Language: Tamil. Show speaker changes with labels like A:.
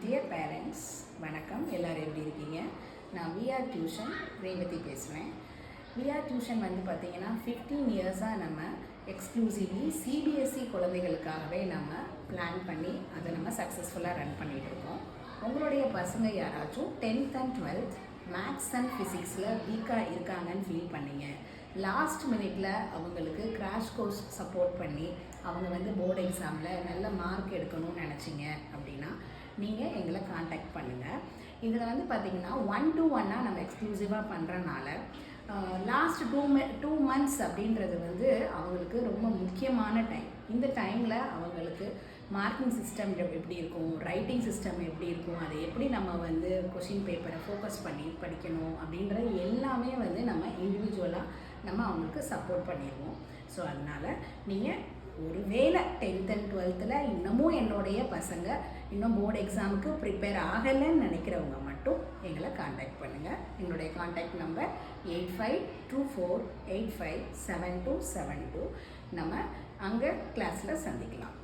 A: டியர் பேரண்ட்ஸ், வணக்கம். எல்லோரும் எப்படி இருக்கீங்க? நான் விஆர் டியூஷன் ரேவதி பேசுகிறேன். விஆர் டியூஷன் வந்து பார்த்திங்கன்னா 15 இயர்ஸாக நம்ம எக்ஸ்க்ளூசிவ்லி சிபிஎஸ்சி குழந்தைகளுக்காகவே நம்ம பிளான் பண்ணி அதை நம்ம சக்ஸஸ்ஃபுல்லாக ரன் பண்ணிகிட்ருக்கோம். உங்களுடைய பசங்க யாராச்சும் 10th and 12th maths and ஃபிசிக்ஸில் வீக்காக இருக்காங்கன்னு ஃபீல் பண்ணிங்க, லாஸ்ட் மினிட்ல அவங்களுக்கு கிராஷ் கோர்ஸ் சப்போர்ட் பண்ணி அவங்க வந்து போர்டு எக்ஸாமில் நல்ல மார்க் எடுக்கணும்னு நினச்சிங்க அப்படின்னா நீங்கள் எங்களை காண்டாக்ட் பண்ணுங்கள். இதில் வந்து பார்த்திங்கன்னா 1-to-1 நம்ம எக்ஸ்க்ளூசிவாக பண்ணுறனால லாஸ்ட் 2 months அப்படின்றது வந்து அவங்களுக்கு ரொம்ப முக்கியமான டைம். இந்த டைமில் அவங்களுக்கு மார்க்கிங் சிஸ்டம் எப்படி இருக்கும், ரைட்டிங் சிஸ்டம் எப்படி இருக்கும், அதை எப்படி நம்ம வந்து கொஷின் பேப்பரை ஃபோக்கஸ் பண்ணி படிக்கணும் அப்படின்றது எல்லாமே வந்து நம்ம இண்டிவிஜுவலாக நம்ம அவங்களுக்கு சப்போர்ட் பண்ணிடுவோம். ஸோ அதனால் நீங்கள் ஒருவேளை 10th and 12th இன்னமும் என்னுடைய பசங்க இன்னும் போர்டு எக்ஸாமுக்கு ப்ரிப்பேர் ஆகலைன்னு நினைக்கிறவங்க மட்டும் எங்களை காண்டாக்ட் பண்ணுங்கள். எங்களுடைய காண்டாக்ட் நம்பர் 8524857272. நம்ம அங்கே கிளாஸில் சந்திக்கலாம்.